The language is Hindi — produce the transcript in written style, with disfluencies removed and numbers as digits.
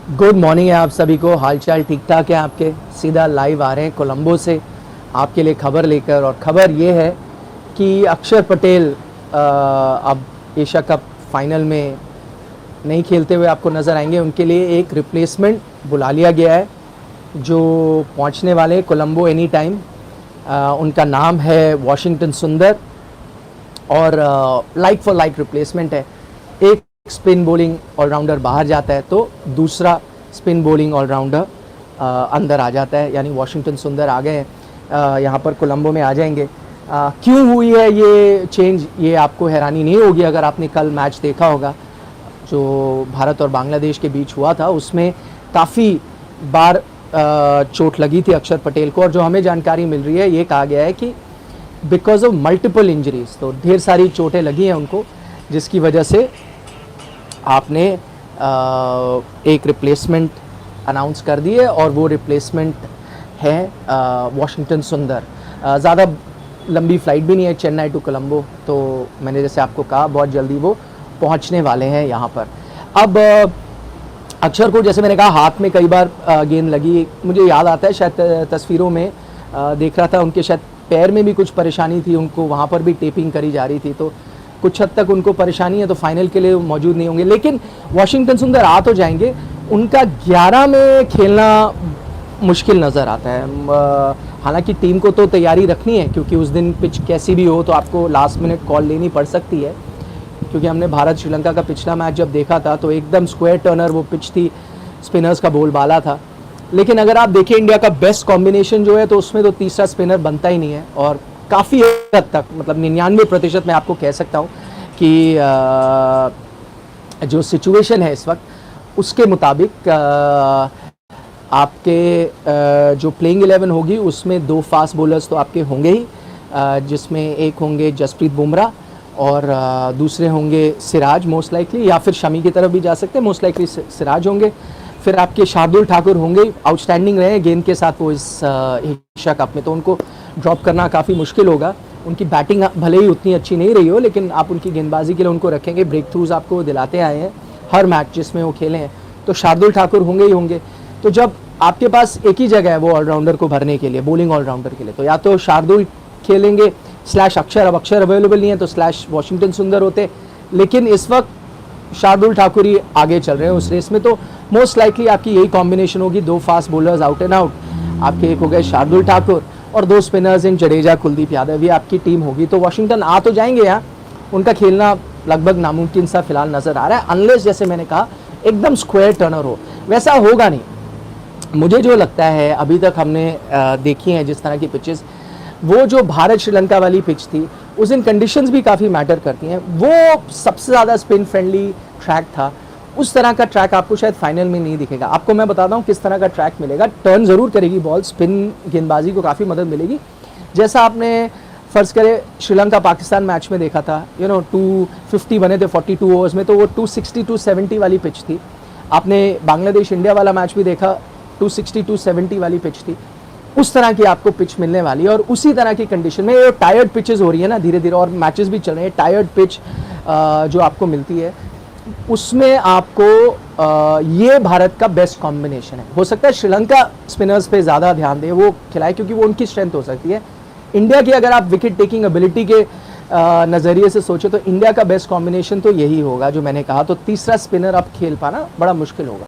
गुड मॉर्निंग है आप सभी को। हालचाल ठीक ठाक है आपके? सीधा लाइव आ रहे हैं कोलंबो से आपके लिए खबर लेकर, और खबर ये है कि अक्षर पटेल अब एशिया कप फाइनल में नहीं खेलते हुए आपको नज़र आएंगे। उनके लिए एक रिप्लेसमेंट बुला लिया गया है जो पहुंचने वाले हैं कोलंबो एनी टाइम। उनका नाम है वॉशिंगटन सुंदर, और लाइक फॉर लाइक रिप्लेसमेंट है। एक स्पिन बॉलिंग ऑलराउंडर बाहर जाता है तो दूसरा स्पिन बॉलिंग ऑलराउंडर अंदर आ जाता है, यानी वॉशिंगटन सुंदर आ गए हैं, यहाँ पर कोलंबो में आ जाएंगे। क्यों हुई है ये चेंज, ये आपको हैरानी नहीं होगी अगर आपने कल मैच देखा होगा जो भारत और बांग्लादेश के बीच हुआ था। उसमें काफ़ी बार चोट लगी थी अक्षर पटेल को, और जो हमें जानकारी मिल रही है ये कहा गया है कि बिकॉज ऑफ मल्टीपल इंजरीज, तो ढेर सारी चोटें लगी हैं उनको, जिसकी वजह से आपने एक रिप्लेसमेंट अनाउंस कर दी है, और वो रिप्लेसमेंट है वॉशिंगटन सुंदर। ज़्यादा लंबी फ़्लाइट भी नहीं है चेन्नई टू कोलंबो, तो मैंने जैसे आपको कहा बहुत जल्दी वो पहुंचने वाले हैं यहाँ पर। अब अक्षर को जैसे मैंने कहा हाथ में कई बार गेंद लगी, मुझे याद आता है शायद तस्वीरों में देख रहा था उनके शायद पैर में भी कुछ परेशानी थी, उनको वहाँ पर भी टेपिंग करी जा रही थी, तो कुछ हद तक उनको परेशानी है, तो फाइनल के लिए मौजूद नहीं होंगे। लेकिन वॉशिंगटन सुंदर आ तो जाएंगे। उनका 11 में खेलना मुश्किल नज़र आता है। हालांकि टीम को तो तैयारी रखनी है, क्योंकि उस दिन पिच कैसी भी हो तो आपको लास्ट मिनट कॉल लेनी पड़ सकती है, क्योंकि हमने भारत श्रीलंका का पिछला मैच जब देखा था तो एकदम स्क्वायर टर्नर वो पिच थी, स्पिनर्स का बोलबाला था। लेकिन अगर आप देखें इंडिया का बेस्ट कॉम्बिनेशन जो है, तो उसमें तो तीसरा स्पिनर बनता ही नहीं है, और काफ़ी हद तक मतलब 99% मैं आपको कह सकता हूँ कि जो सिचुएशन है इस वक्त उसके मुताबिक आपके जो प्लेइंग 11 होगी उसमें 2 फास्ट बॉलर्स तो आपके होंगे ही, जिसमें एक होंगे जसप्रीत बुमराह और दूसरे होंगे सिराज मोस्ट लाइकली, या फिर शमी की तरफ भी जा सकते हैं, मोस्ट लाइकली सिराज होंगे। फिर आपके शार्दुल ठाकुर होंगे, आउटस्टैंडिंग रहे गेंद के साथ वो इस एशिया कप में, तो उनको ड्रॉप करना काफ़ी मुश्किल होगा। उनकी बैटिंग भले ही उतनी अच्छी नहीं रही हो, लेकिन आप उनकी गेंदबाजी के लिए उनको रखेंगे। ब्रेक थ्रूज आपको दिलाते आए हैं हर मैच जिसमें वो खेले हैं, तो शार्दुल ठाकुर होंगे ही होंगे। तो जब आपके पास एक ही जगह है वो ऑलराउंडर को भरने के लिए, बॉलिंग ऑलराउंडर के लिए, तो या तो शार्दुल खेलेंगे स्लैश अक्षर, अब अक्षर अवेलेबल नहीं है तो स्लैश वॉशिंगटन सुंदर होते, लेकिन इस वक्त शार्दुल ठाकुर ही आगे चल रहे हैं उस रेस में, तो मोस्ट लाइकली आपकी यही कॉम्बिनेशन होगी। 2 fast bowlers out and out आपके, एक हो गए शार्दुल ठाकुर और 2 स्पिनर्स इन जडेजा कुलदीप यादव, ये आपकी टीम होगी। तो वॉशिंगटन आ तो जाएंगे यहाँ, उनका खेलना लगभग नामुमकिन सा फिलहाल नज़र आ रहा है, अनलेस जैसे मैंने कहा एकदम स्क्वायर टर्नर हो, वैसा होगा नहीं। मुझे जो लगता है अभी तक हमने देखी हैं जिस तरह की पिचेस, वो जो भारत श्रीलंका वाली पिच थी उस दिन कंडीशंस भी काफ़ी मैटर करती हैं। वो सबसे ज़्यादा स्पिन फ्रेंडली ट्रैक था, उस तरह का ट्रैक आपको शायद फाइनल में नहीं दिखेगा। आपको मैं बताता हूँ किस तरह का ट्रैक मिलेगा। टर्न ज़रूर करेगी बॉल, स्पिन गेंदबाजी को काफ़ी मदद मिलेगी, जैसा आपने फ़र्ज़ करे श्रीलंका पाकिस्तान मैच में देखा था, 250 बने थे 42 ओवर्स में, तो वो 260 270 वाली पिच थी। आपने बांग्लादेश इंडिया वाला मैच भी देखा, 260 270 वाली पिच थी। उस तरह की आपको पिच मिलने वाली है, और उसी तरह की कंडीशन में ये टायर्ड पिचेस हो रही है ना धीरे धीरे, और मैचेस भी चल रहे हैं। टायर्ड पिच जो आपको मिलती है उसमें आपको ये भारत का बेस्ट कॉम्बिनेशन है। हो सकता है श्रीलंका स्पिनर्स पे ज़्यादा ध्यान दे, वो खिलाए, क्योंकि वो उनकी स्ट्रेंथ हो सकती है। इंडिया की अगर आप विकेट टेकिंग एबिलिटी के नज़रिए से सोचे तो इंडिया का बेस्ट कॉम्बिनेशन तो यही होगा जो मैंने कहा, तो तीसरा स्पिनर अब खेल पाना बड़ा मुश्किल होगा।